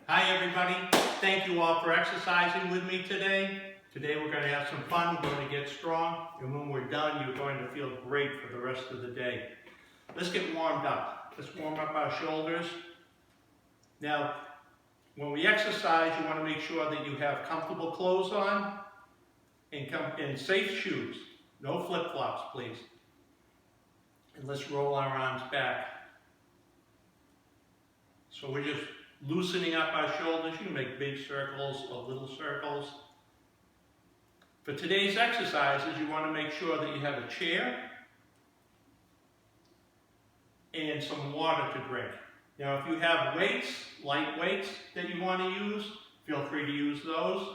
Hi everybody, thank you all for exercising with me today. Today we're going to have some fun, we're going to get strong, and when we're done you're going to feel great for the rest of the day. Let's get warmed up. Let's warm up our shoulders. Now, when we exercise, you want to make sure that you have comfortable clothes on and safe shoes. No flip-flops, please. And let's roll our arms back. So we're just loosening up our shoulders. You can make big circles or little circles. For today's exercises, you want to make sure that you have a chair and some water to drink. Now, if you have weights, light weights that you want to use, feel free to use those.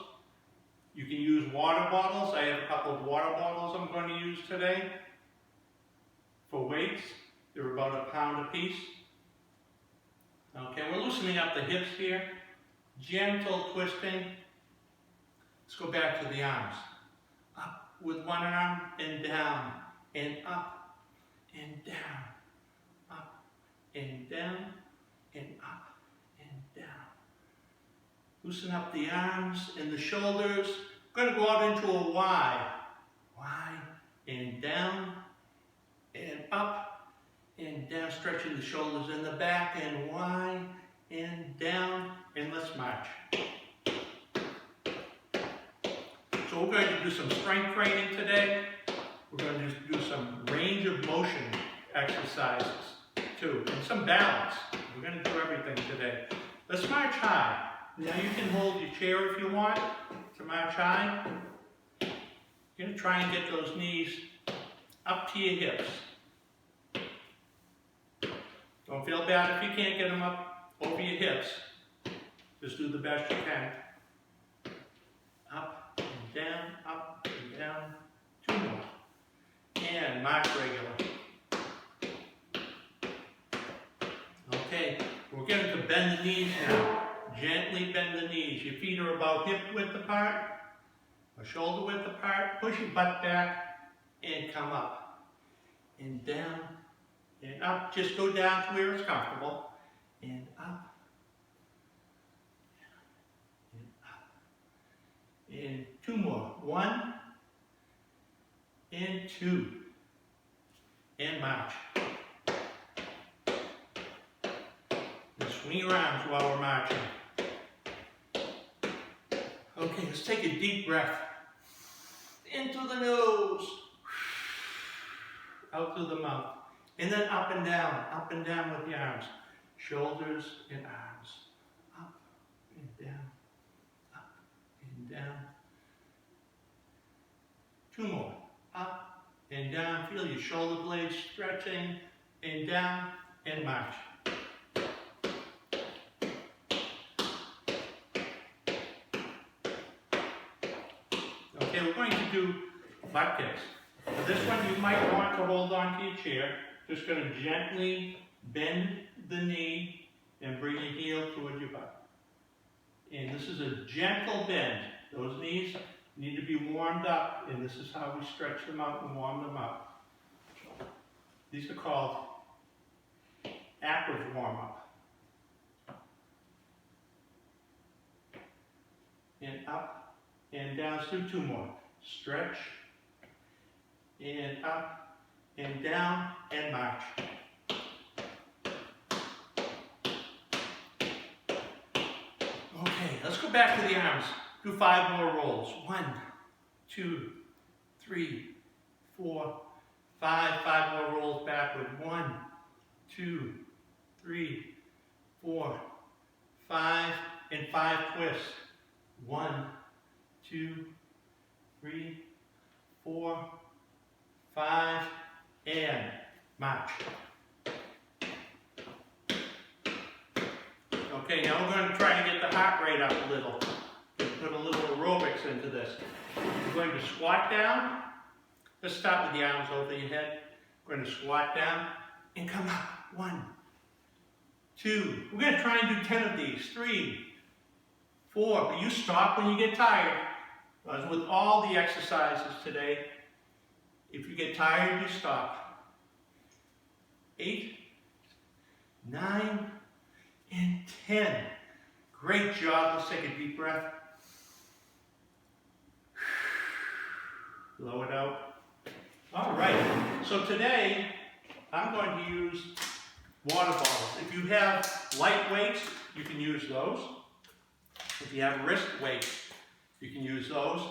You can use water bottles. I have a couple of water bottles I'm going to use today. For weights, they're about a pound a piece. Okay, we're loosening up the hips here. Gentle twisting. Let's go back to the arms. Up with one arm and down, and up and down, up and down, and up and down. Loosen up the arms and the shoulders. We're going to go out into a Y. Y and down and up and down, stretching the shoulders in the back, and Y and down, and let's march. So we're going to do some strength training today. We're going to do some range of motion exercises too, and some balance. We're going to do everything today. Let's march high. Now you can hold your chair if you want to march high. You're going to try and get those knees up to your hips. Don't feel bad if you can't get them up over your hips. Just do the best you can. Up and down, up and down. Two more. And march regular. Okay, we're going to bend the knees now. Gently bend the knees. Your feet are about hip width apart, or shoulder width apart. Push your butt back and come up. And down. And up, just go down to where it's comfortable. And up. And up. And two more. One. And two. And march. And swing your arms while we're marching. Okay, let's take a deep breath. Into the nose. Out through the mouth. And then up and down with the arms. Shoulders and arms. Up and down, up and down. Two more. Up and down. Feel your shoulder blades stretching and down and march. Okay, we're going to do butt kicks. For this one, you might want to hold on to your chair. Just going to gently bend the knee and bring your heel towards your butt. And this is a gentle bend. Those knees need to be warmed up, and this is how we stretch them out and warm them up. These are called active warm-up. And up and down. Let's do two more. Stretch and up and down and march. Okay, let's go back to the arms. Do 5 more rolls. 1, 2, 3, 4, 5. 5 more rolls backward. 1, 2, 3, 4, 5, and 5 twists. 1, 2, 3, 4, 5, and march. Okay, now we're going to try and get the heart rate up a little. Put a little aerobics into this. We're going to squat down. Let's start with the arms over your head. We're going to squat down and come up. 1, 2. We're going to try and do 10 of these. 3, 4. But you stop when you get tired. As with all the exercises today, if you get tired, you stop. 8, 9, and 10. Great job. Let's take a deep breath. Blow it out. All right. So today, I'm going to use water bottles. If you have light weights, you can use those. If you have wrist weights, you can use those.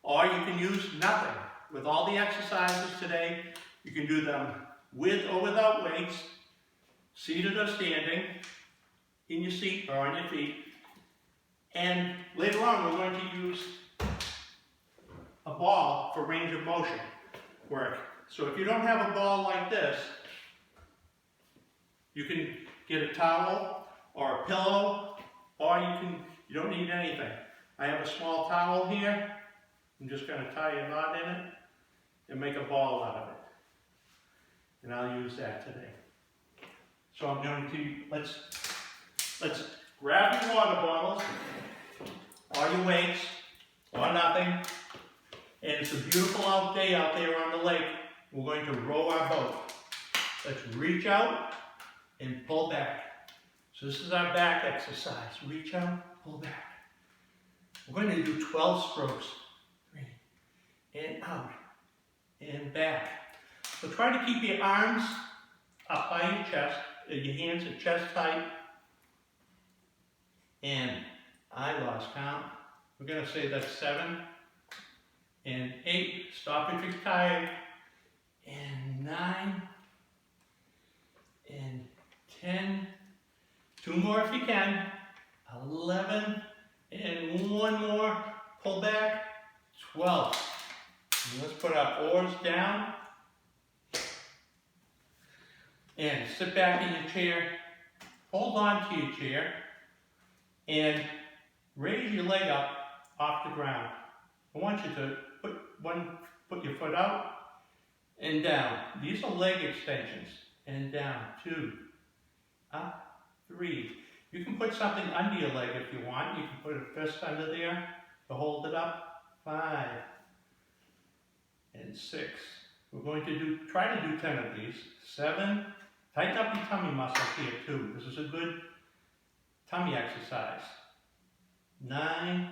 Or you can use nothing. With all the exercises today, you can do them with or without weights, seated or standing, in your seat or on your feet. And later on, we're going to use a ball for range of motion work. So if you don't have a ball like this, you can get a towel or a pillow, or you don't need anything. I have a small towel here. I'm just going to tie a knot in it and make a ball out of it. And I'll use that today. So I'm going to, let's grab your water bottles, or your weights, or nothing. And it's a beautiful day out there on the lake. We're going to row our boat. Let's reach out and pull back. So this is our back exercise. Reach out, pull back. We're going to do 12 strokes. 3, and out, and back. So try to keep your arms up by your chest, your hands at chest height. And I lost count. We're going to say that's 7 and 8. Stop if you're tired. And 9 and 10. 2 more if you can. 11 and 1 more. Pull back. 12. And let's put our oars down. And sit back in your chair. Hold on to your chair. And raise your leg up off the ground. I want you to put your foot out and down. These are leg extensions. And down. 2. Up. 3. You can put something under your leg if you want. You can put a fist under there to hold it up. 5 and 6. We're going to try to do 10 of these. 7. Tighten up your tummy muscles here too. This is a good tummy exercise. 9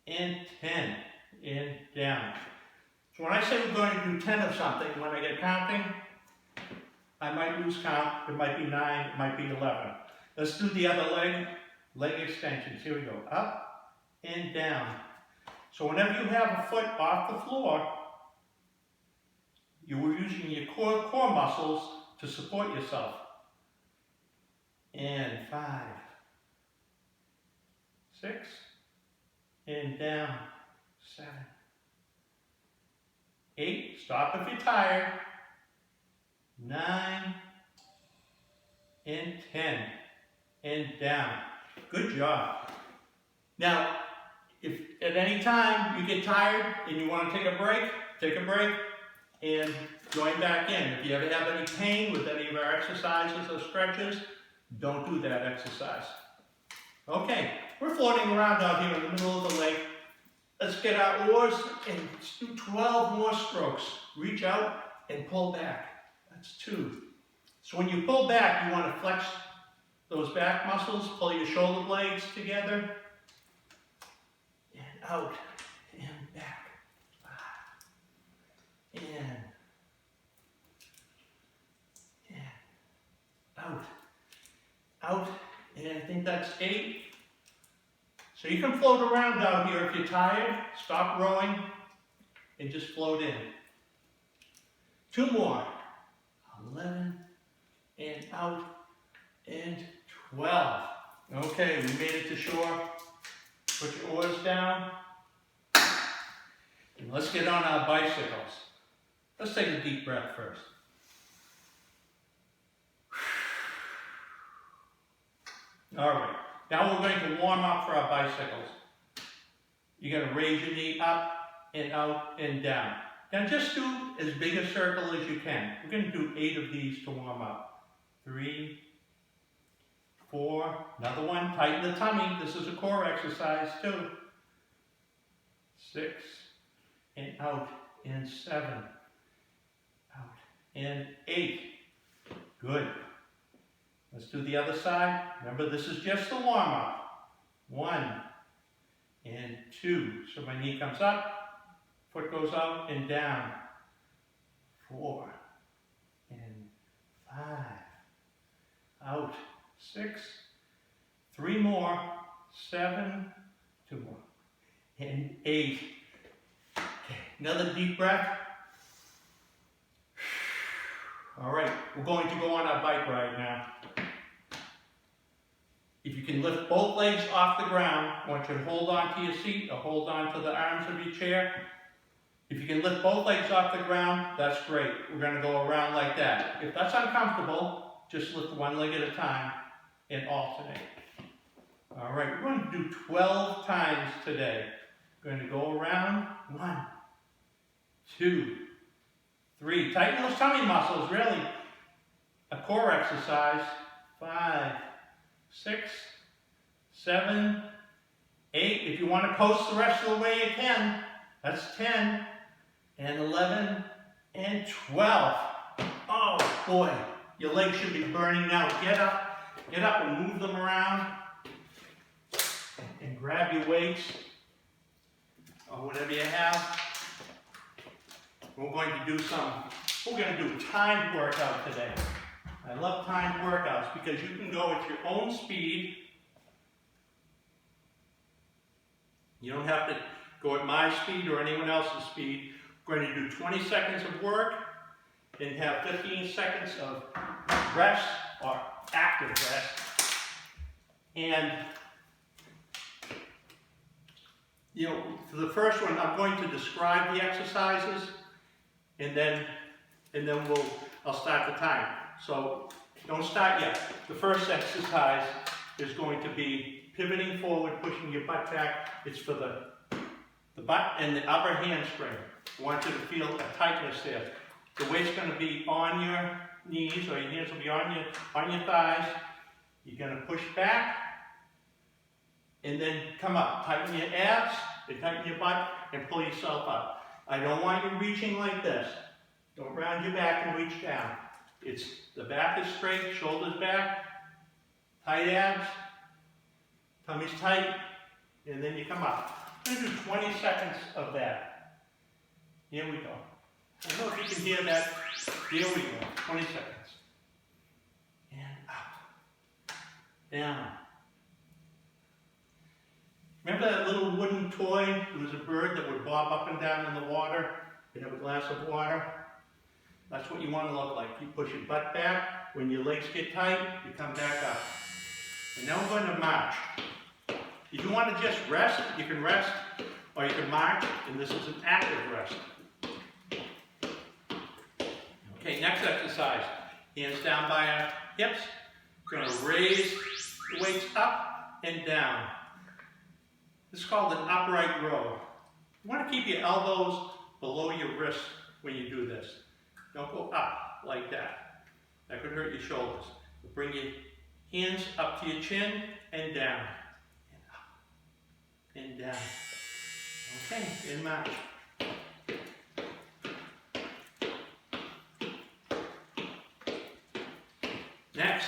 and 10 and down. So when I say we're going to do 10 of something, when I get counting, I might lose count. It might be 9, it might be 11. Let's do the other leg. Leg extensions. Here we go. Up and down. So whenever you have a foot off the floor, you were using your core muscles to support yourself. And 5, 6, and down. 7, 8. Stop if you're tired. 9 and 10 and down. Good job. Now, if at any time you get tired and you want to take a break and join back in. If you ever have any pain with any of our exercises or stretches, don't do that exercise. Okay, we're floating around out here in the middle of the lake. Let's get our oars and let's do 12 more strokes. Reach out and pull back. That's 2. So when you pull back, you want to flex those back muscles, pull your shoulder blades together, and out and back. And out, out, and I think that's 8. So you can float around down here if you're tired. Stop rowing and just float in. 2 more. 11 and out and 12. Okay, we made it to shore. Put your oars down. And let's get on our bicycles. Let's take a deep breath first. All right, now we're going to warm up for our bicycles. You're going to raise your knee up and out and down. Now just do as big a circle as you can. We're going to do 8 of these to warm up. 3, 4, another one. Tighten the tummy. This is a core exercise too. 6, and out, and 7, out, and 8. Good. Let's do the other side. Remember, this is just the warm-up. 1 and 2. So my knee comes up, foot goes out and down. 4 and 5. Out. 6. 3 more. 7. 2 more. And 8. Okay, another deep breath. All right, we're going to go on our bike ride now. If you can lift both legs off the ground, I want you to hold on to your seat or hold on to the arms of your chair. If you can lift both legs off the ground, that's great. We're going to go around like that. If that's uncomfortable, just lift one leg at a time and alternate. All right, we're going to do 12 times today. We're going to go around. 1, 2, 3. Tighten those tummy muscles, really. A core exercise. 5, 6, 7, 8. If you want to coast the rest of the way, you can. That's 10, and 11, and 12. Oh boy, your legs should be burning now. Get up and move them around. And grab your weights, or whatever you have. We're going to do timed workout today. I love timed workouts because you can go at your own speed. You don't have to go at my speed or anyone else's speed. We're going to do 20 seconds of work and have 15 seconds of rest or active rest. And for the first one, I'm going to describe the exercises, and then I'll start the time. So don't start yet. The first exercise is going to be pivoting forward, pushing your butt back. It's for the butt and the upper hamstring. I want you to feel a tightness there. The weight's going to be on your knees, or your hands will be on your thighs. You're going to push back, and then come up. Tighten your abs, and tighten your butt, and pull yourself up. I don't want you reaching like this. Don't round your back and reach down. The back is straight, shoulders back, tight abs, tummy's tight, and then you come up. I'm going to do 20 seconds of that. Here we go. I don't know if you can hear that. Here we go. 20 seconds. And up. Down. Remember that little wooden toy? It was a bird that would bob up and down in the water. You'd have a glass of water. That's what you want to look like. You push your butt back. When your legs get tight, you come back up. And now we're going to march. If you want to just rest, you can rest, or you can march, and this is an active rest. Okay, next exercise. Hands down by our hips. We're going to raise the weights up and down. This is called an upright row. You want to keep your elbows below your wrists when you do this. Don't go up like that. That could hurt your shoulders. Bring your hands up to your chin and down. And up and down. Okay, and march. Next,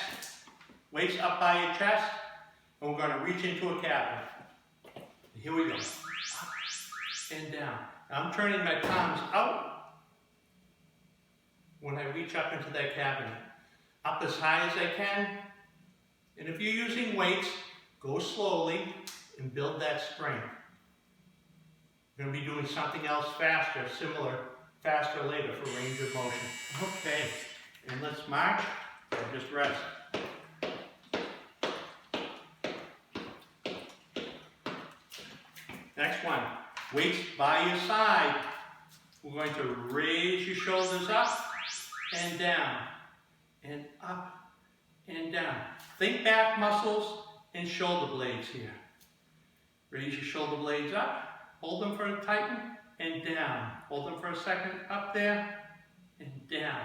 weights up by your chest, and we're going to reach into a cabinet. Here we go. Up and down. Now I'm turning my palms out when I reach up into that cabinet. Up as high as I can. And if you're using weights, go slowly and build that strength. We're going to be doing something else faster, faster later for range of motion. Okay, and let's march or just rest. Next one, weights by your side. We're going to raise your shoulders up and down, and up and down. Think back muscles and shoulder blades here. Raise your shoulder blades up, hold them for a tighten, and down. Hold them for a second, up there, and down.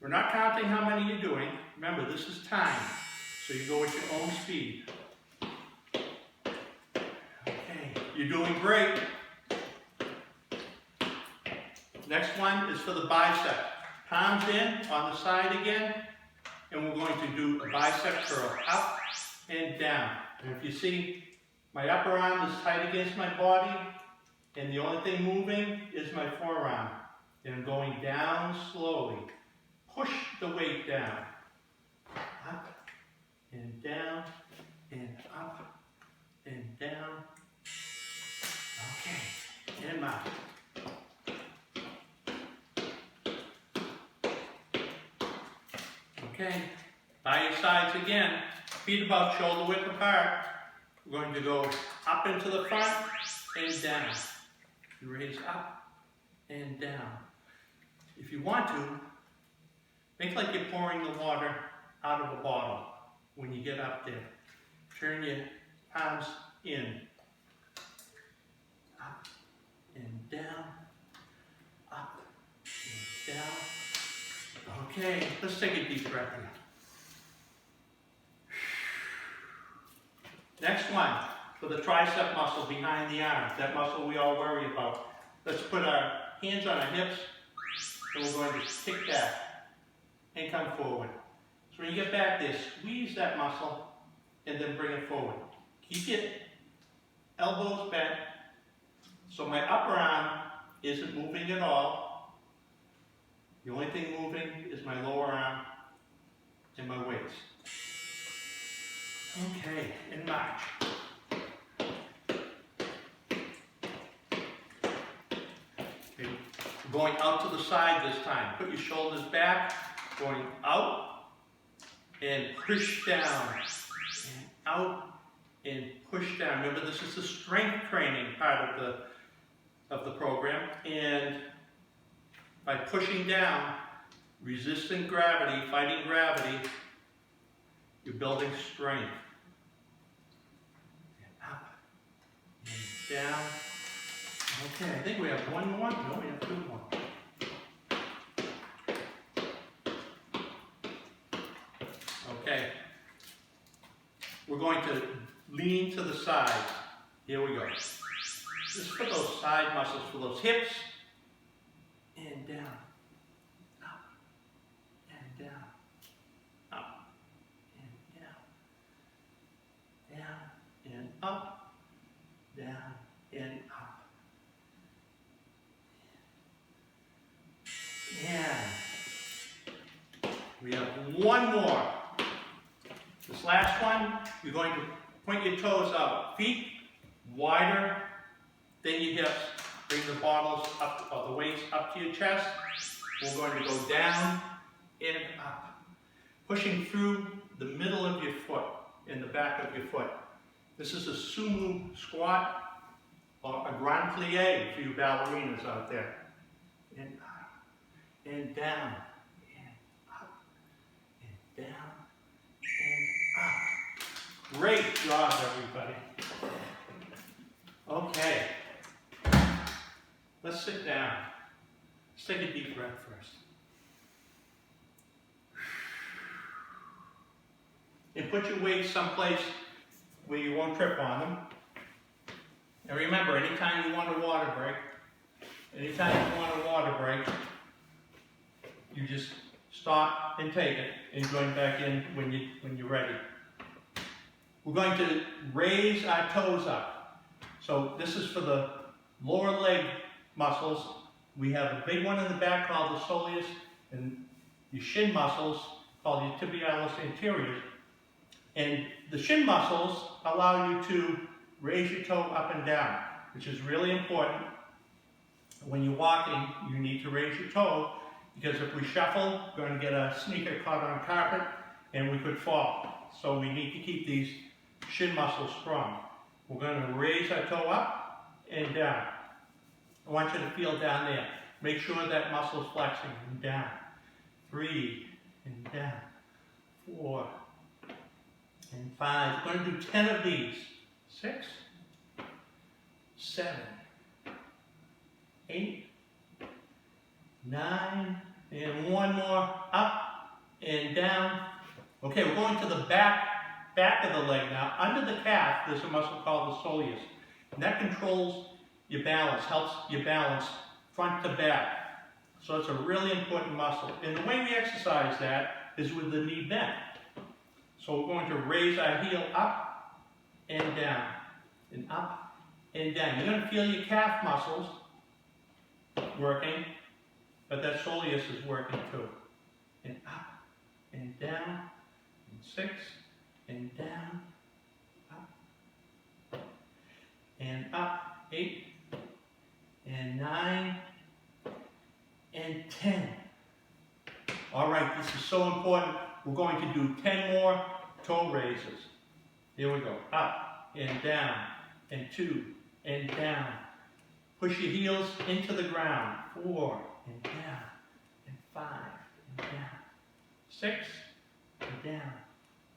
We're not counting how many you're doing. Remember, this is time, so you go at your own speed. Okay, you're doing great. Next one is for the bicep. Palms in on the side again, and we're going to do a bicep curl up and down. And if you see, my upper arm is tight against my body, and the only thing moving is my forearm. And I'm going down slowly. Push the weight down. Up and down and up and down. Okay, and mark. Okay, by your sides again. Feet about shoulder width apart. We're going to go up into the front and down. You raise up and down. If you want to, make like you're pouring the water out of a bottle when you get up there. Turn your palms in. Up and down. Up and down. Okay, let's take a deep breath in. Next one, for the tricep muscle behind the arm, that muscle we all worry about. Let's put our hands on our hips, and we're going to kick back and come forward. So when you get back there, squeeze that muscle, and then bring it forward. Keep your elbows bent, so my upper arm isn't moving at all. The only thing moving is my lower arm and my waist. Okay, and march. Okay, going out to the side this time. Put your shoulders back, going out and push down, and out and push down. Remember, this is the strength training part of the program, and by pushing down, resisting gravity, fighting gravity, you're building strength. And up and down. Okay, I think we have one more. No, we have two more. Okay. We're going to lean to the side. Here we go. Just for those side muscles, for those hips, and down. Up and down. Up and down. Down and up. Down and up. And we have one more. This last one, you're going to point your toes out. Feet wider than your hips. Bring the bottles up, or the weights up to your chest. We're going to go down and up. Pushing through the middle of your foot and the back of your foot. This is a sumo squat or a grand plie for you ballerinas out there. And up and down and up and down and up. Great job, everybody. Okay. Let's sit down. Let's take a deep breath first. And put your weights someplace where you won't trip on them. And remember, anytime you want a water break, you just stop and take it and join back in when you're ready. We're going to raise our toes up. So this is for the lower leg muscles. We have a big one in the back called the soleus, and your shin muscles called your tibialis anterior. And the shin muscles allow you to raise your toe up and down, which is really important. When you're walking, you need to raise your toe, because if we shuffle, we're going to get a sneaker caught on carpet and we could fall. So we need to keep these shin muscles strong. We're going to raise our toe up and down. I want you to feel down there. Make sure that muscle is flexing and down. 3 and down. 4 and 5. We're going to do 10 of these. 6, 7, 8, 9, and one more. Up and down. Okay, we're going to the back of the leg now. Under the calf, there's a muscle called the soleus. And that controls your balance, helps you balance front to back. So it's a really important muscle. And the way we exercise that is with the knee bent. So we're going to raise our heel up and down, and up and down. You're going to feel your calf muscles working, but that soleus is working too. And up and down, and 6, and down, up, and up, 8, and 9, and 10. All right, this is so important. We're going to do 10 more toe raises. Here we go. Up and down, and 2, and down. Push your heels into the ground. 4, and down, and 5, and down. 6, and down.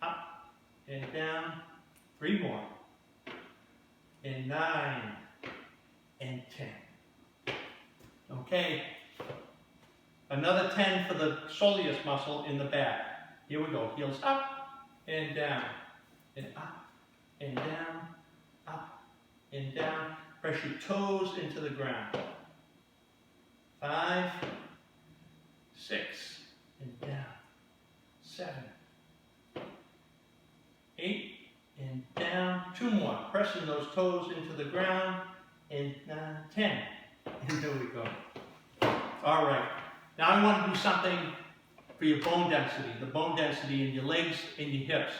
Up, and down. 3 more. And 9, and 10. Okay. Another 10 for the soleus muscle in the back. Here we go. Heels up and down, and up and down, up and down. Press your toes into the ground. 5, 6, and down. 7, 8, and down. 2 more. Pressing those toes into the ground. And 9, 10. And there we go. All right. Now I want to do something for your bone density, the bone density in your legs and your hips.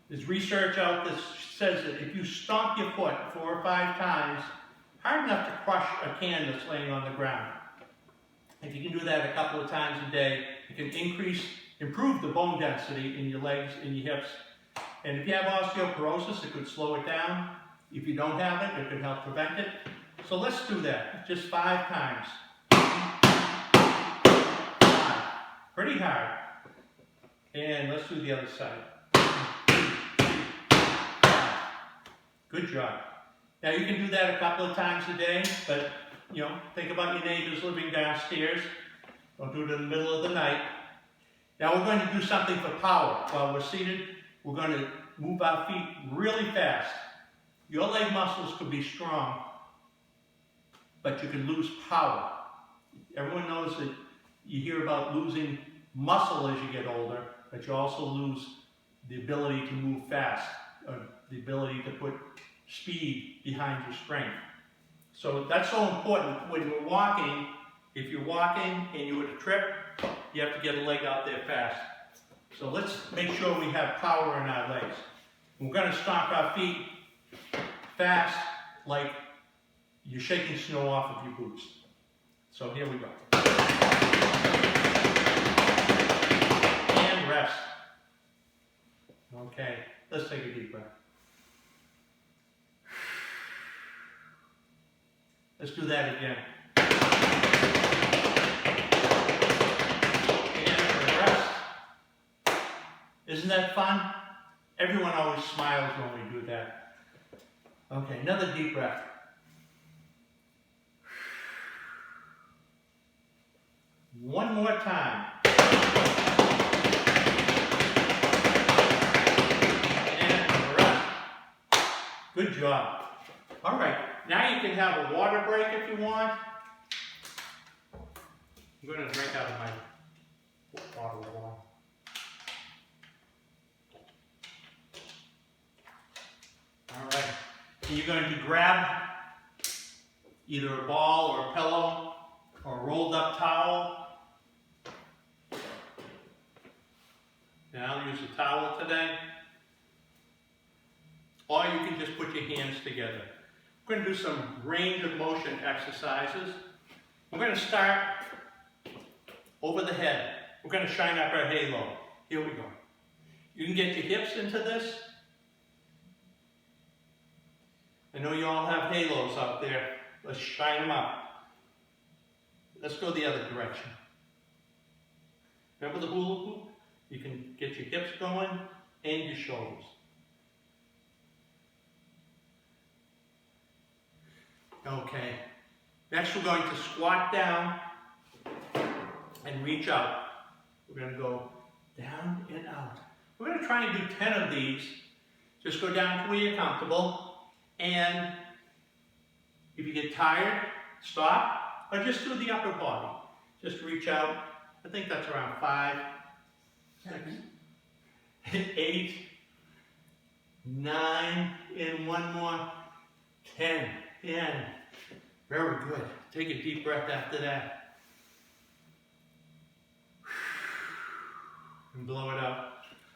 There's research out that says that if you stomp your foot 4 or 5 times, hard enough to crush a can that's laying on the ground. If you can do that a couple of times a day, it can improve the bone density in your legs and your hips. And if you have osteoporosis, it could slow it down. If you don't have it, it could help prevent it. So let's do that, just 5 times. 5. Pretty hard. And let's do the other side. 5. Good job. Now you can do that a couple of times a day, but think about your neighbors living downstairs. Don't do it in the middle of the night. Now we're going to do something for power. While we're seated, we're going to move our feet really fast. Your leg muscles could be strong, but you can lose power. Everyone knows that you hear about losing muscle as you get older, but you also lose the ability to move fast, or the ability to put speed behind your strength. So that's so important when we're walking. If you're walking and you were to trip, you have to get a leg out there fast. So let's make sure we have power in our legs. We're going to stomp our feet fast, like you're shaking snow off of your boots. So here we go. And rest. Okay, let's take a deep breath. Let's do that again. And rest. Isn't that fun? Everyone always smiles when we do that. Okay, another deep breath. One more time. And rest. Good job. All right, now you can have a water break if you want. I'm going to drink out of my bottle of water. All right, so you're going to grab either a ball or a pillow or a rolled up towel. And I'll use a towel today. Or you can just put your hands together. We're going to do some range of motion exercises. We're going to start over the head. We're going to shine up our halo. Here we go. You can get your hips into this. I know you all have halos out there. Let's shine them up. Let's go the other direction. Remember the hula hoop? You can get your hips going and your shoulders. Okay. Next we're going to squat down and reach out. We're going to go down and out. We're going to try and do 10 of these. Just go down to where you're comfortable. And if you get tired, stop, or just do the upper body. Just reach out. I think that's around 5. 6, 8, 9, and one more, 10. And very good. Take a deep breath after that. And blow it out.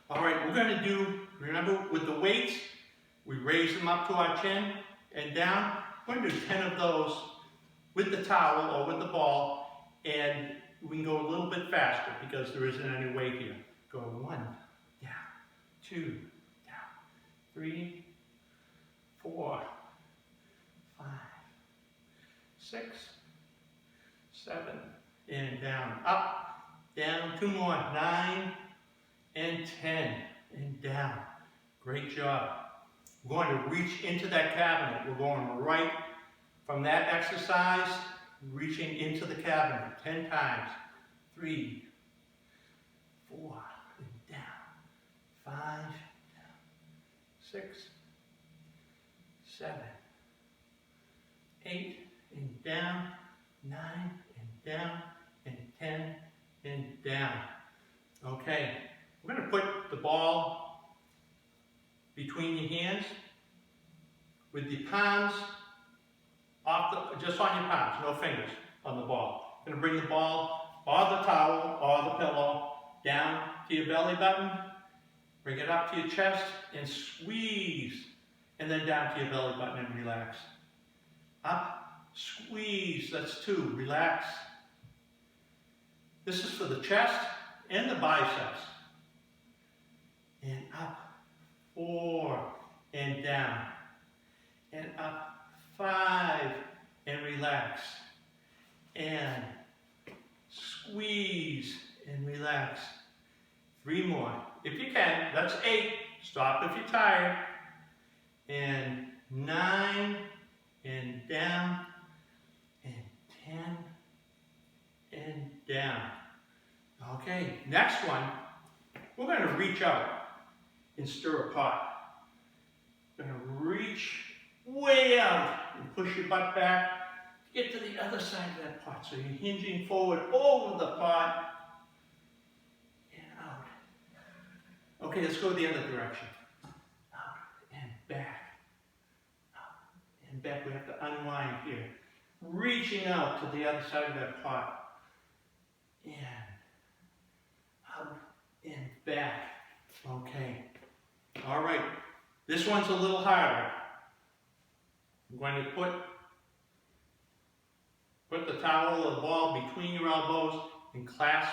All right, we're going to do, remember with the weights, we raise them up to our chin and down. We're going to do 10 of those with the towel or with the ball, and we can go a little bit faster because there isn't any weight here. Go 1, down, 2, down, 3, 4, 5, 6, 7, and down, up, down, 2 more, 9, and 10, and down. Great job. We're going to reach into that cabinet. We're going right from that exercise, reaching into the cabinet 10 times. 3, 4, and down. 5, down. 6, 7, 8, and down. 9, and down. And 10, and down. Okay, we're going to put the ball between your hands with the palms off just on your palms, no fingers on the ball. You're going to bring the ball or the towel or the pillow down to your belly button, bring it up to your chest and squeeze, and then down to your belly button and relax. Up, squeeze, that's 2, relax. This is for the chest and the biceps. And up, 4, and down, and up, 5, and relax, and squeeze, and relax. 3 more, if you can, that's 8, stop if you're tired, and 9, and down, and 10, and down. Okay, next one, we're going to reach out and stir a pot. You're going to reach way out and push your butt back to get to the other side of that pot. So you're hinging forward over the pot and out. Okay, let's go the other direction. Out and back. Out and back. We have to unwind here. Reaching out to the other side of that pot. And out and back. Okay. All right, this one's a little harder. I'm going to put the towel or the ball between your elbows and clasp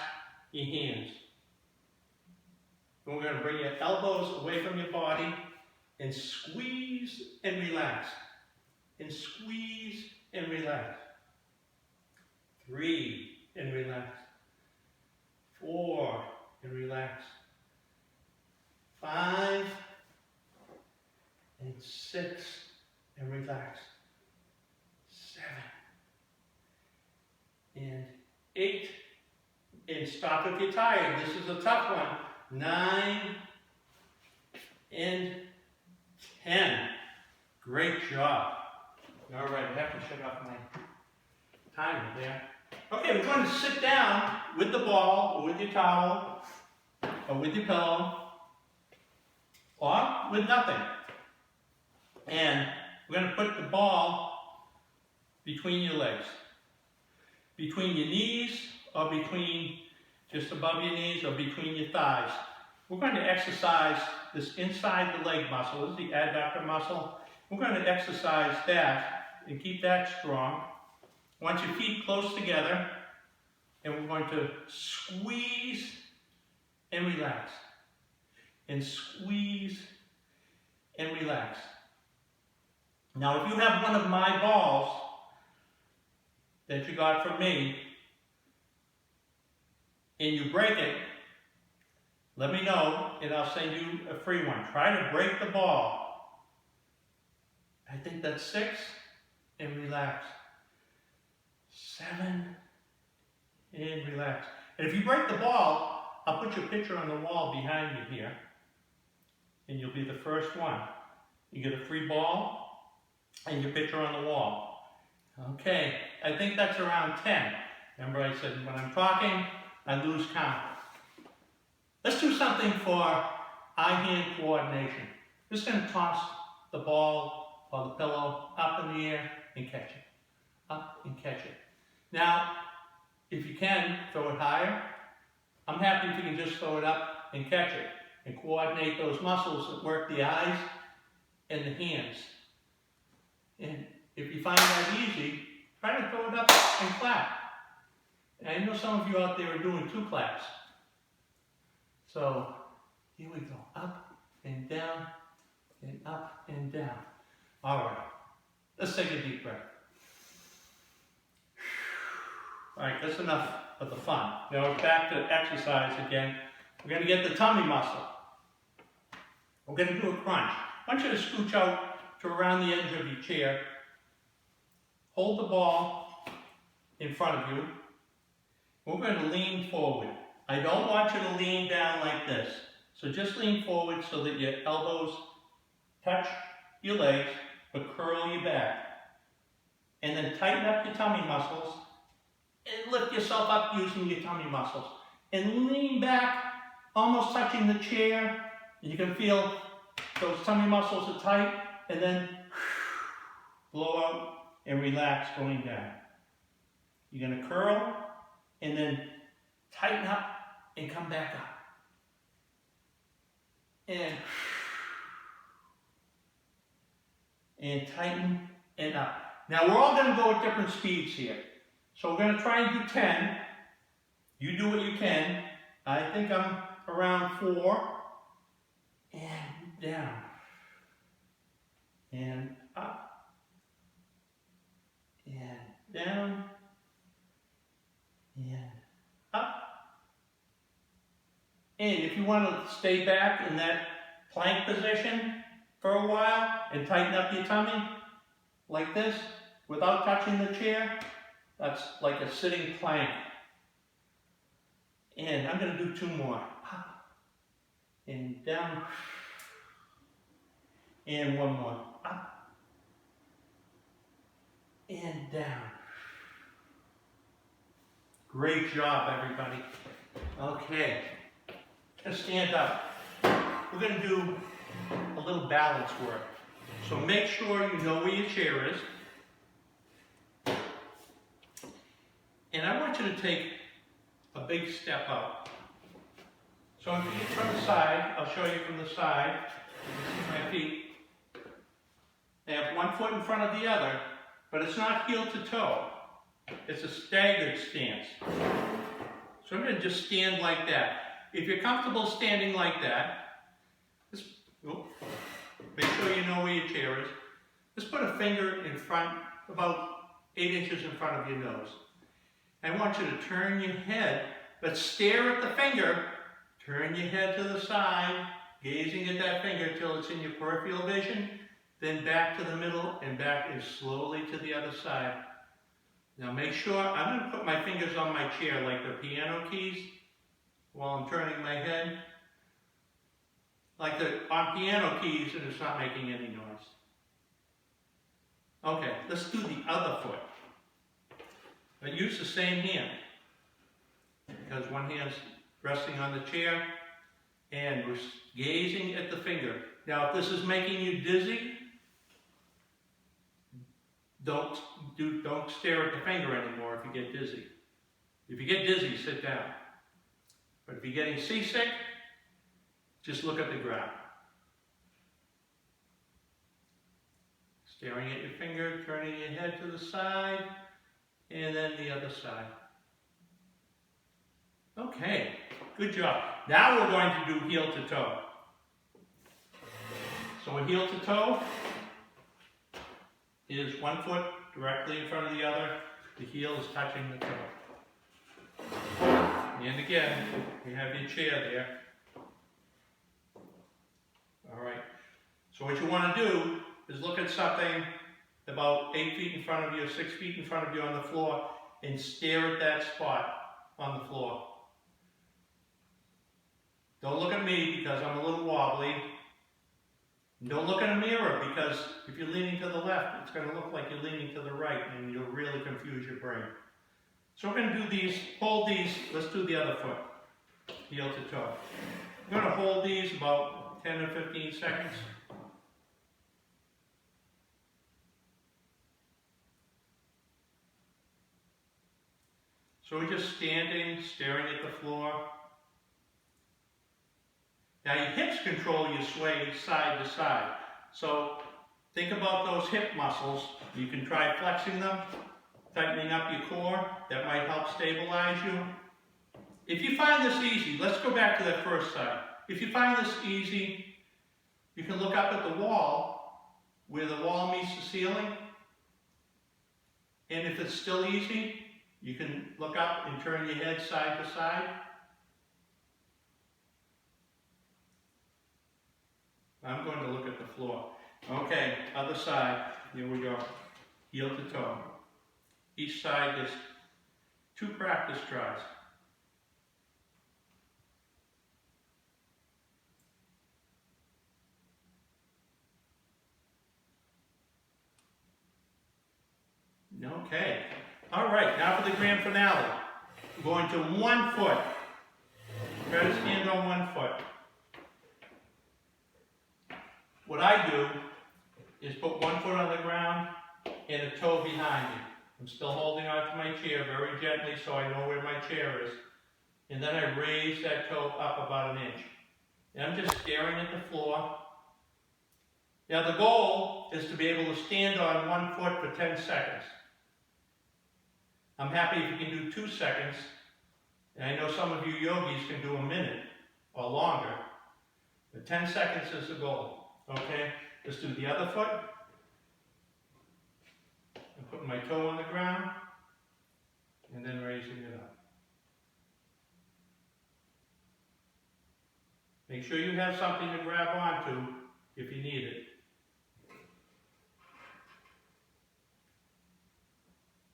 your hands. And we're going to bring your elbows away from your body and squeeze and relax. And squeeze and relax. 3, and relax. 4, and relax. 5, and 6, and relax. 7, and 8, and stop if you're tired. This is a tough one. 9, and 10. Great job. All right, I have to shut off my timer there. Okay, we're going to sit down with the ball, or with your towel, or with your pillow, or with nothing. And we're going to put the ball between your legs. Between your knees, or between just above your knees, or between your thighs. We're going to exercise this inside the leg muscle. This is the adductor muscle. We're going to exercise that and keep that strong. Want your feet close together, and we're going to squeeze and relax. And squeeze and relax. Now, if you have one of my balls that you got from me, and you break it, let me know, and I'll send you a free one. Try to break the ball. I think that's 6, and relax. 7, and relax. And if you break the ball, I'll put your picture on the wall behind you here, and you'll be the first one. You get a free ball, and your picture on the wall. Okay, I think that's around 10. Remember I said when I'm talking, I lose count. Let's do something for eye-hand coordination. Just going to toss the ball or the pillow up in the air and catch it. Up and catch it. Now, if you can, throw it higher. I'm happy if you can just throw it up and catch it and coordinate those muscles that work the eyes and the hands. And if you find that easy, try to throw it up and clap. And I know some of you out there are doing 2 claps. So, here we go. Up and down and up and down. All right. Let's take a deep breath. All right, that's enough of the fun. Now we're back to exercise again. We're going to get the tummy muscle. We're going to do a crunch. I want you to scooch out to around the edge of your chair. Hold the ball in front of you. We're going to lean forward. I don't want you to lean down like this. So just lean forward so that your elbows touch your legs, but curl your back. And then tighten up your tummy muscles and lift yourself up using your tummy muscles. And lean back, almost touching the chair. You can feel those tummy muscles are tight, and then blow out and relax going down. You're going to curl and then tighten up and come back up. And tighten and up. Now we're all going to go at different speeds here. So we're going to try and do 10. You do what you can. I think I'm around 4. And down. And up. And down. And up. And if you want to stay back in that plank position for a while and tighten up your tummy like this without touching the chair, that's like a sitting plank. And I'm going to do 2 more. Up and down. And 1 more. Up and down. Great job, everybody. Okay. Just stand up. We're going to do a little balance work. So make sure you know where your chair is. And I want you to take a big step out. So if you get from the side, I'll show you from the side. You can see my feet. They have 1 foot in front of the other, but it's not heel to toe. It's a staggered stance. So I'm going to just stand like that. If you're comfortable standing like that, just make sure you know where your chair is. Just put a finger in front, about 8 inches in front of your nose. I want you to turn your head, but stare at the finger. Turn your head to the side, gazing at that finger until it's in your peripheral vision. Then back to the middle and back and slowly to the other side. Now make sure, I'm going to put my fingers on my chair like the piano keys while I'm turning my head. Like on piano keys, and it's not making any noise. Okay, let's do the other foot. But use the same hand, because one hand's resting on the chair, and we're gazing at the finger. Now, if this is making you dizzy, don't stare at the finger anymore if you get dizzy. If you get dizzy, sit down. But if you're getting seasick, just look at the ground. Staring at your finger, turning your head to the side, and then the other side. Okay, good job. Now we're going to do heel to toe. So a heel to toe is 1 foot directly in front of the other. The heel is touching the toe. And again, you have your chair there. All right. So what you want to do is look at something about 8 feet in front of you, 6 feet in front of you on the floor, and stare at that spot on the floor. Don't look at me because I'm a little wobbly. Don't look in a mirror because if you're leaning to the left, it's going to look like you're leaning to the right and you'll really confuse your brain. So we're going to do these, hold these, let's do the other foot. heel to toe. I'm going to hold these about 10 or 15 seconds. So we're just standing, staring at the floor. Now your hips control your sway side to side. So think about those hip muscles. You can try flexing them, tightening up your core. That might help stabilize you. If you find this easy, let's go back to that first side. If you find this easy, you can look up at the wall, where the wall meets the ceiling. And if it's still easy, you can look up and turn your head side to side. I'm going to look at the floor. Okay, other side. Here we go. Heel to toe. Each side gets 2 practice tries. Okay. All right, now for the grand finale. We're going to 1 foot. Try to stand on 1 foot. What I do is put 1 foot on the ground and a toe behind me. I'm still holding onto my chair very gently so I know where my chair is. And then I raise that toe up about 1 inch. And I'm just staring at the floor. Now the goal is to be able to stand on 1 foot for 10 seconds. I'm happy if you can do 2 seconds. And I know some of you yogis can do 1 minute or longer. But 10 seconds is the goal. Okay, let's do the other foot. I'm putting my toe on the ground and then raising it up. Make sure you have something to grab onto if you need it.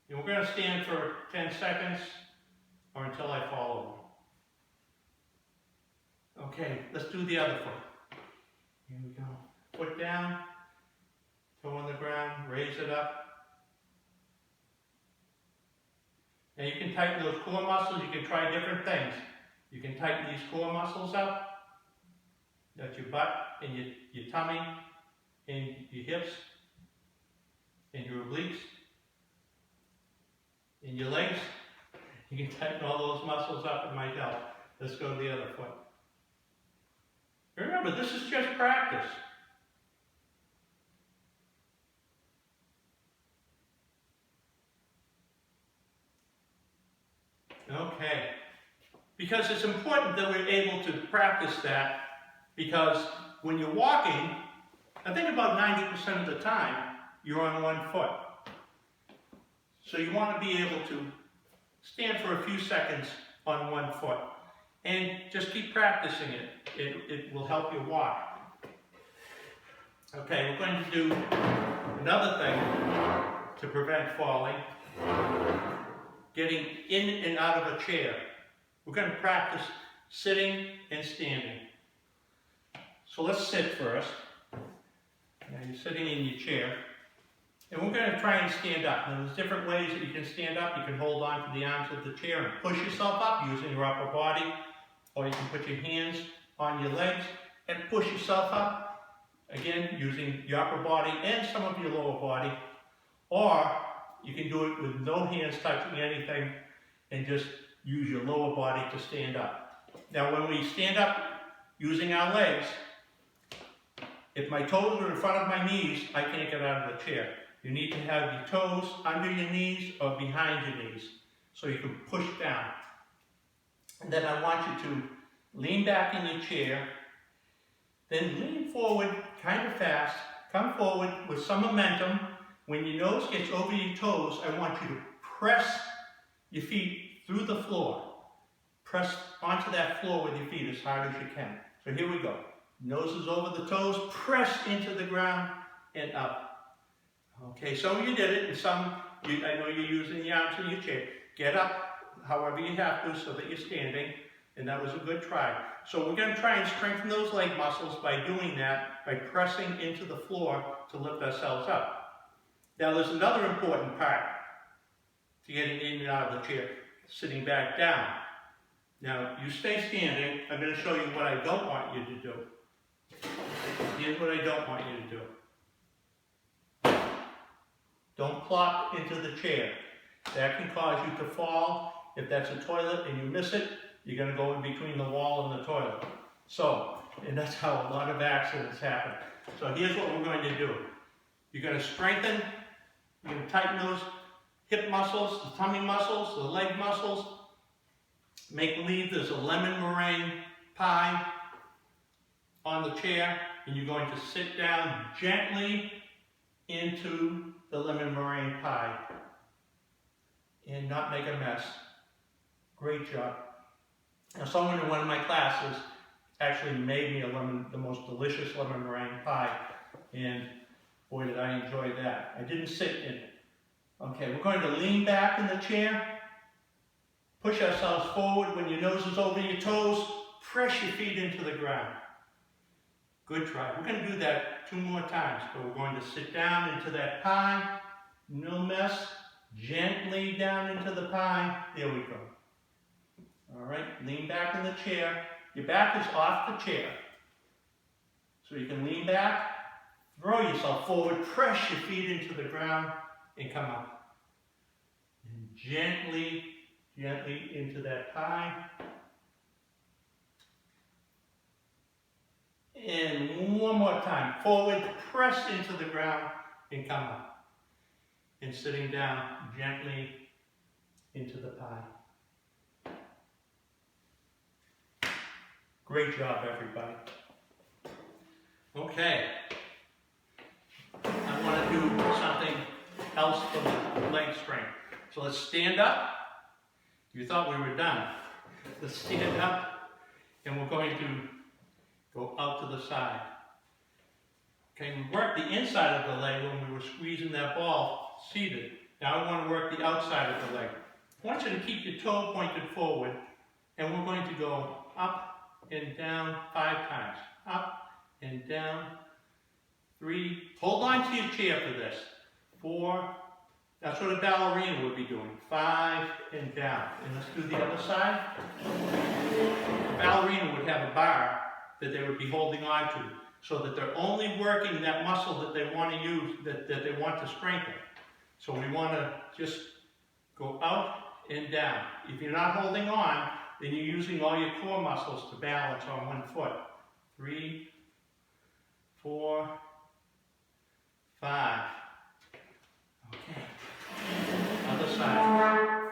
And we're going to stand for 10 seconds or until I fall over. Okay, let's do the other foot. Here we go. Foot down, toe on the ground, raise it up. Now you can tighten those core muscles. You can try different things. You can tighten these core muscles up. That's your butt and your tummy and your hips and your obliques and your legs. You can tighten all those muscles up. It might help. Let's go to the other foot. Remember, this is just practice. Okay. Because it's important that we're able to practice that, because when you're walking, I think about 90% of the time, you're on 1 foot. So you want to be able to stand for a few seconds on 1 foot. And just keep practicing it. It will help you walk. Okay, we're going to do another thing to prevent falling. Getting in and out of a chair. We're going to practice sitting and standing. So let's sit first. Now you're sitting in your chair. And we're going to try and stand up. Now there's different ways that you can stand up. You can hold on to the arms of the chair and push yourself up using your upper body. Or you can put your hands on your legs and push yourself up. Again, using your upper body and some of your lower body. Or you can do it with no hands touching anything and just use your lower body to stand up. Now when we stand up using our legs, if my toes are in front of my knees, I can't get out of the chair. You need to have your toes under your knees or behind your knees so you can push down. And then I want you to lean back in your chair, then lean forward kind of fast, come forward with some momentum. When your nose gets over your toes, I want you to press your feet through the floor. Press onto that floor with your feet as hard as you can. So here we go. Nose is over the toes, press into the ground and up. Okay, so you did it. And some, I know you're using the arms in your chair. Get up however you have to so that you're standing. And that was a good try. So we're going to try and strengthen those leg muscles by doing that, by pressing into the floor to lift ourselves up. Now there's another important part to getting in and out of the chair, sitting back down. Now, you stay standing. I'm going to show you what I don't want you to do. Here's what I don't want you to do. Don't plop into the chair. That can cause you to fall. If that's a toilet and you miss it, you're going to go in between the wall and the toilet. So, and that's how a lot of accidents happen. So here's what we're going to do. You're going to strengthen, you're going to tighten those hip muscles, the tummy muscles, the leg muscles. Make believe there's a lemon meringue pie on the chair, and you're going to sit down gently into the lemon meringue pie and not make a mess. Great job. Now, someone in one of my classes actually made me the most delicious lemon meringue pie, and boy did I enjoy that. I didn't sit in it. Okay, we're going to lean back in the chair, push ourselves forward. When your nose is over your toes, press your feet into the ground. Good try. We're going to do that 2 more times, but we're going to sit down into that pie, no mess, gently down into the pie. There we go. All right, lean back in the chair. Your back is off the chair. So you can lean back, throw yourself forward, press your feet into the ground, and come up. And gently into that pie. And one more time. Forward, press into the ground, and come up. And sitting down gently into the pie. Great job, everybody. Okay. I want to do something else for the leg strength. So let's stand up. You thought we were done. Let's stand up, and we're going to go out to the side. Okay, we worked the inside of the leg when we were squeezing that ball seated. Now I want to work the outside of the leg. I want you to keep your toe pointed forward, and we're going to go up and down 5 times. Up and down. 3. Hold on to your chair for this. 4. That's what a ballerina would be doing. 5 and down. And let's do the other side. A ballerina would have a bar that they would be holding on to, so that they're only working that muscle that they want to use, that they want to strengthen. So we want to just go out and down. If you're not holding on, then you're using all your core muscles to balance on one foot. 3, 4, 5. Okay. Other side.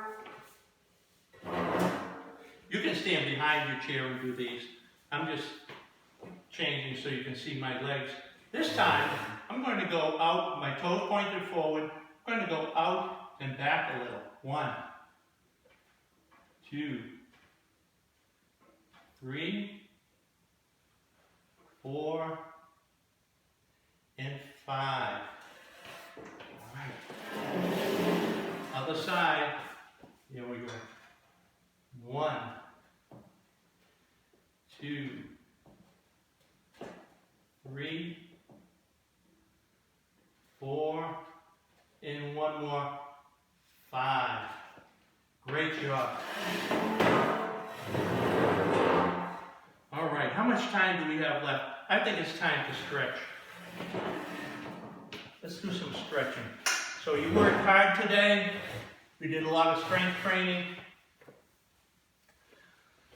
You can stand behind your chair and do these. I'm just changing so you can see my legs. This time, I'm going to go out, my toes pointed forward. I'm going to go out and back a little. 1, 2, 3, 4, and 5. All right. Other side. Here we go. 1, 2, 3, 4, and one more. 5. Great job. All right, how much time do we have left? I think it's time to stretch. Let's do some stretching. So you worked hard today. We did a lot of strength training.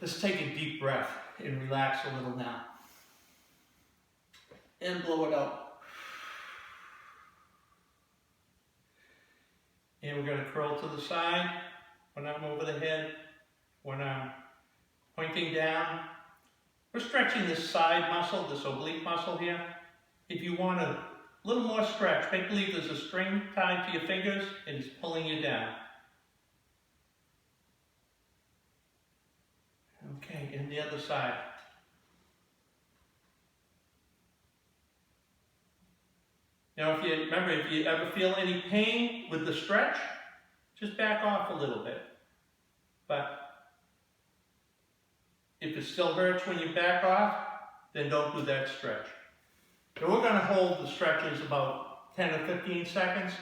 Let's take a deep breath and relax a little now. And blow it out. And we're going to curl to the side. One arm over the head. One arm pointing down. We're stretching this side muscle, this oblique muscle here. If you want a little more stretch, make believe there's a string tied to your fingers and it's pulling you down. Okay, and the other side. Now, if you ever feel any pain with the stretch, just back off a little bit. But if it still hurts when you back off, then don't do that stretch. So we're going to hold the stretches about 10 or 15 seconds.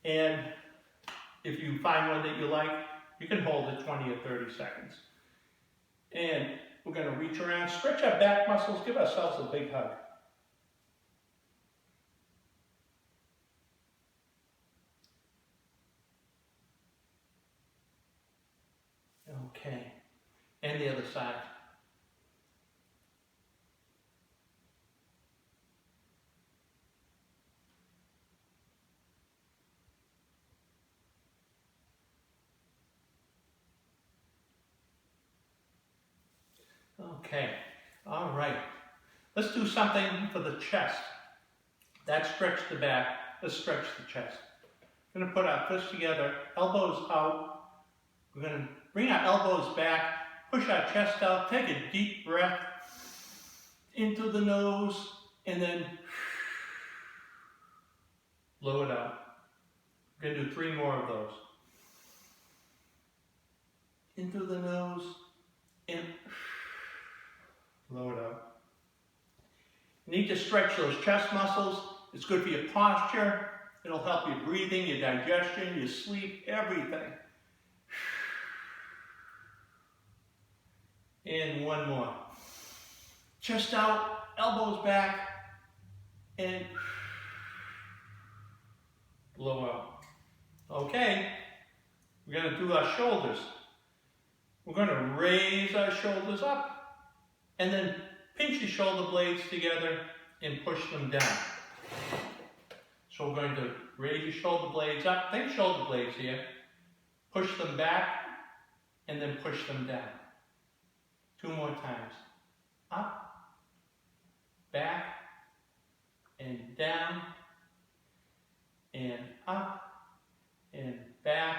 And if you find one that you like, you can hold it 20 or 30 seconds. And we're going to reach around, stretch our back muscles, give ourselves a big hug. Okay, and the other side. Okay, all right. Let's do something for the chest. That stretched the back, let's stretch the chest. We're going to put our fists together, elbows out. We're going to bring our elbows back, push our chest out, take a deep breath into the nose, and then blow it out. We're going to do 3 more of those. Into the nose, and blow it out. You need to stretch those chest muscles. It's good for your posture. It'll help your breathing, your digestion, your sleep, everything. And 1 more. Chest out, elbows back, and blow out. Okay, we're going to do our shoulders. We're going to raise our shoulders up, and then pinch your shoulder blades together and push them down. So we're going to raise your shoulder blades up, think shoulder blades here, push them back, and then push them down. 2 more times. Up, back, and down, and up, and back,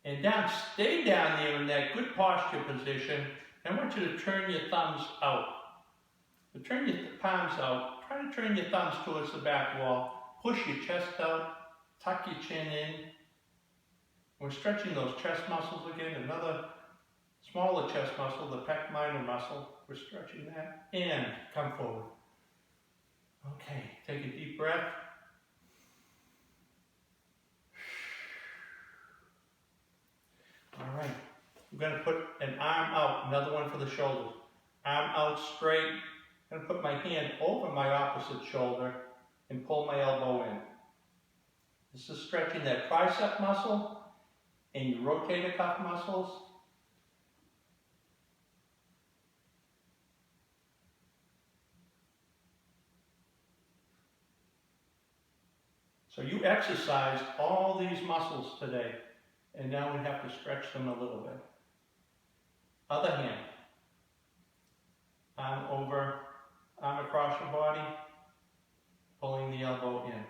and down. Stay down there in that good posture position. I want you to turn your thumbs out. So turn your palms out. Try to turn your thumbs towards the back wall. Push your chest out. Tuck your chin in. We're stretching those chest muscles again. Another smaller chest muscle, the pec minor muscle. We're stretching that. And come forward. Okay, take a deep breath. All right. We're going to put an arm out, another one for the shoulders. Arm out straight. I'm going to put my hand over my opposite shoulder and pull my elbow in. This is stretching that tricep muscle and your rotator cuff muscles. So you exercised all these muscles today, and now we have to stretch them a little bit. Other hand. Arm over, arm across your body, pulling the elbow in.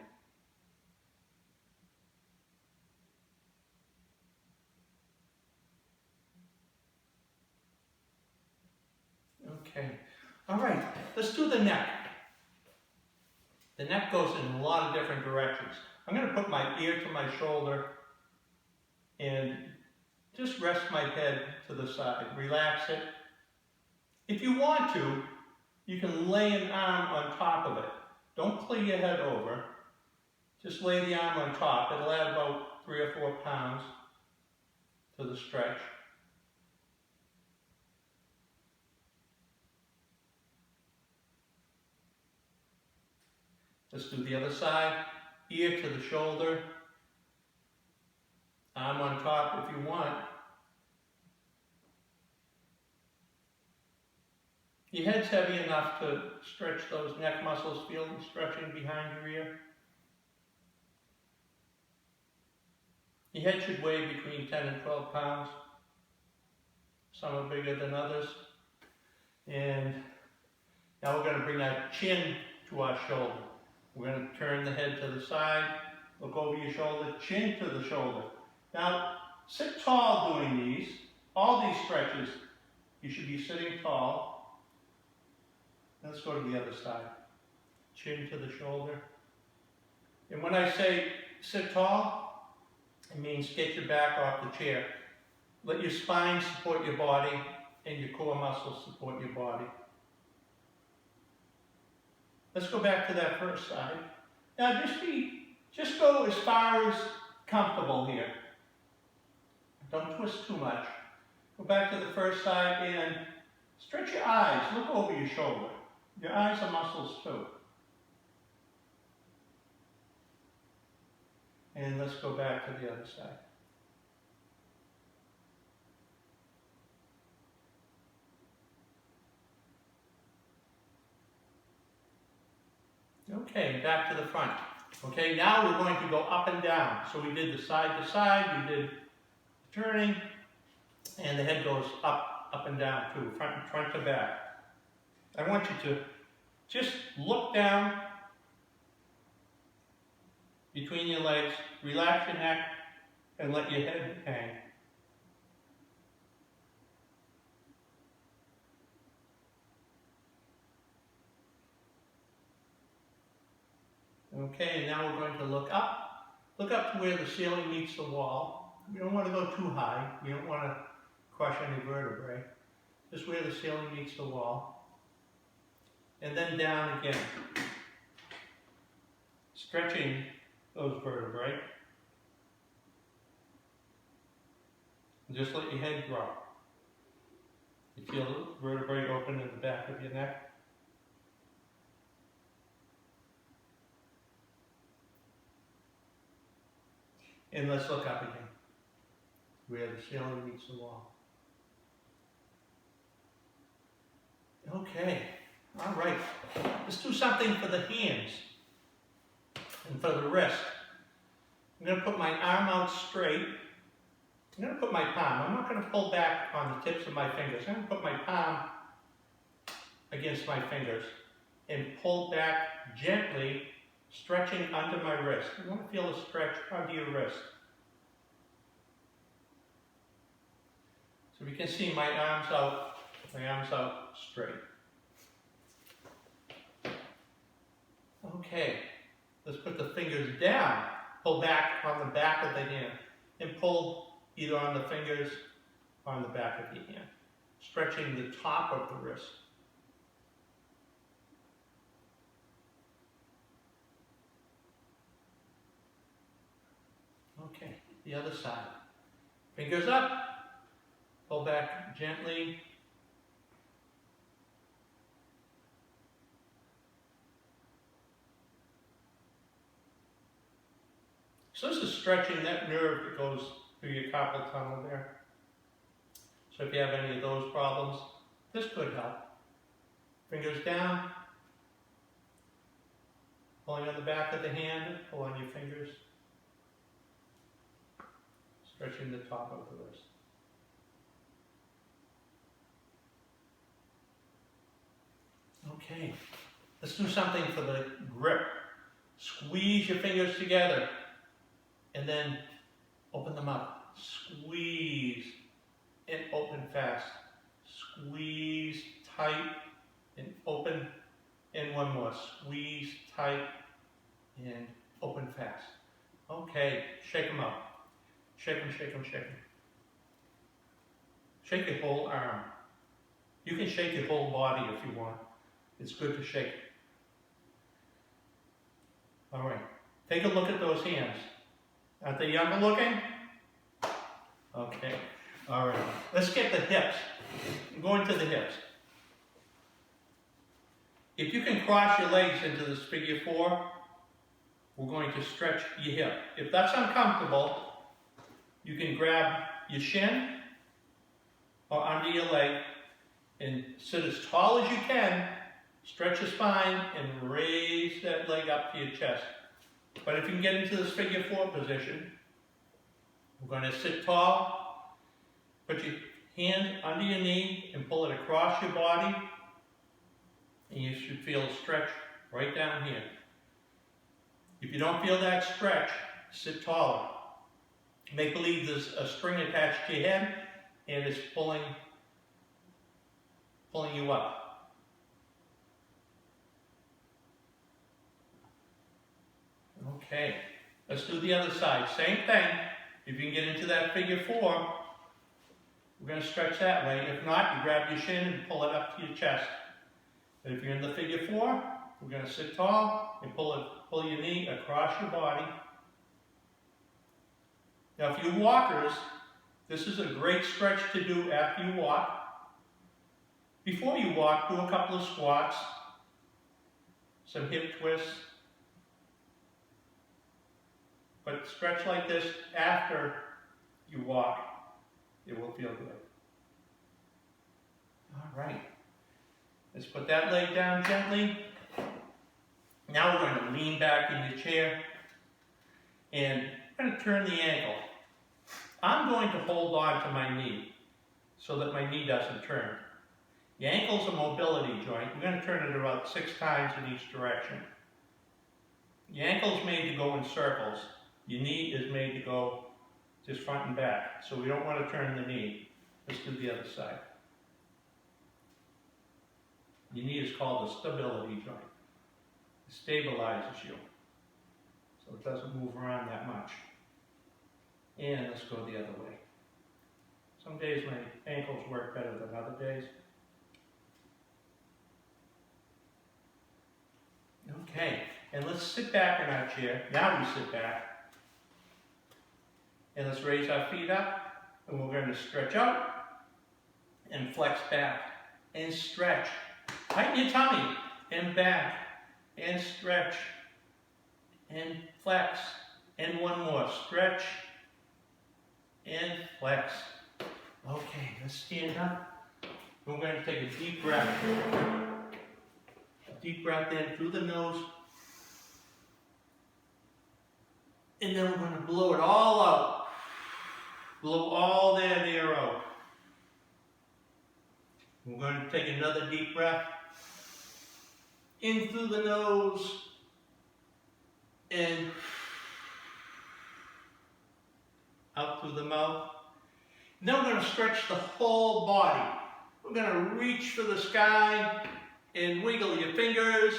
Okay. All right, let's do the neck. The neck goes in a lot of different directions. I'm going to put my ear to my shoulder and just rest my head to the side. Relax it. If you want to, you can lay an arm on top of it. Don't pull your head over. Just lay the arm on top. It'll add about 3 or 4 pounds to the stretch. Let's do the other side. Ear to the shoulder. Arm on top if you want. Your head's heavy enough to stretch those neck muscles. Feel them stretching behind your ear. Your head should weigh between 10 and 12 pounds. Some are bigger than others. And now we're going to bring our chin to our shoulder. We're going to turn the head to the side, look over your shoulder, chin to the shoulder. Now, sit tall doing these. All these stretches, you should be sitting tall. Let's go to the other side. Chin to the shoulder. And when I say sit tall, it means get your back off the chair. Let your spine support your body and your core muscles support your body. Let's go back to that first side. Now just go as far as comfortable here. Don't twist too much. Go back to the first side and stretch your eyes. Look over your shoulder. Your eyes are muscles too. And let's go back to the other side. Okay, back to the front. Okay, now we're going to go up and down. So we did the side to side, we did turning, and the head goes up and down too, front to back. I want you to just look down between your legs, relax your neck, and let your head hang. Okay, now we're going to look up. Look up to where the ceiling meets the wall. You don't want to go too high. You don't want to crush any vertebrae. Just where the ceiling meets the wall. And then down again. Stretching those vertebrae. And just let your head drop. You feel the vertebrae open in the back of your neck. And let's look up again, where the ceiling meets the wall. Okay, all right. Let's do something for the hands and for the wrist. I'm going to put my arm out straight. I'm going to put my palm. I'm not going to pull back on the tips of my fingers. I'm going to put my palm against my fingers and pull back gently, stretching under my wrist. You want to feel a stretch under your wrist. So we can see my arms out straight. Okay, let's put the fingers down. Pull back on the back of the hand and pull either on the fingers or on the back of your hand, stretching the top of the wrist. Okay, the other side. Fingers up, pull back gently. So this is stretching that nerve that goes through your carpal tunnel there. So if you have any of those problems, this could help. Fingers down, pulling on the back of the hand, pull on your fingers. Stretching the top of the wrist. Okay, let's do something for the grip. Squeeze your fingers together and then open them up. Squeeze and open fast. Squeeze tight and open. And one more. Squeeze tight and open fast. Okay, shake them up. Shake them, shake them, shake them. Shake your whole arm. You can shake your whole body if you want. It's good to shake. All right. Take a look at those hands. Aren't they younger looking? Okay. All right. Let's get the hips. I'm going to the hips. If you can cross your legs into this figure 4, we're going to stretch your hip. If that's uncomfortable, you can grab your shin or under your leg and sit as tall as you can, stretch your spine, and raise that leg up to your chest. But if you can get into this figure 4 position, we're going to sit tall, put your hand under your knee and pull it across your body, and you should feel a stretch right down here. If you don't feel that stretch, sit taller. Make believe there's a string attached to your head and it's pulling you up. Okay, let's do the other side. Same thing. If you can get into that figure 4, we're going to stretch that way. If not, you grab your shin and pull it up to your chest. But if you're in the figure 4, we're going to sit tall and pull your knee across your body. Now, if you're walkers, This is a great stretch to do after you walk. Before you walk, do a couple of squats, some hip twists. But stretch like this after you walk. It will feel good. All right. Let's put that leg down gently. Now we're going to lean back in the chair and we're going to turn the ankle. I'm going to hold on to my knee so that my knee doesn't turn. The ankle's a mobility joint. We're going to turn it about 6 times in each direction. The ankle's made to go in circles. Your knee is made to go just front and back. So we don't want to turn the knee. Let's do the other side. Your knee is called a stability joint. It stabilizes you so it doesn't move around that much. And let's go the other way. Some days my ankles work better than other days. Okay, and let's sit back in our chair. Now we sit back. And let's raise our feet up. And we're going to stretch out and flex back and stretch. Tighten your tummy and back and stretch and flex. And one more. Stretch and flex. Okay, let's stand up. We're going to take a deep breath. A deep breath in through the nose. And then we're going to blow it all out. Blow all that air out. We're going to take another deep breath. In through the nose. And out through the mouth. Now we're going to stretch the whole body. We're going to reach for the sky and wiggle your fingers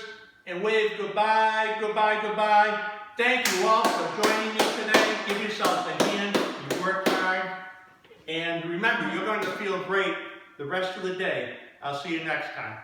and wave goodbye, goodbye, goodbye. Thank you all for joining me today. Give yourselves a hand. You worked hard. And remember, you're going to feel great the rest of the day. I'll see you next time.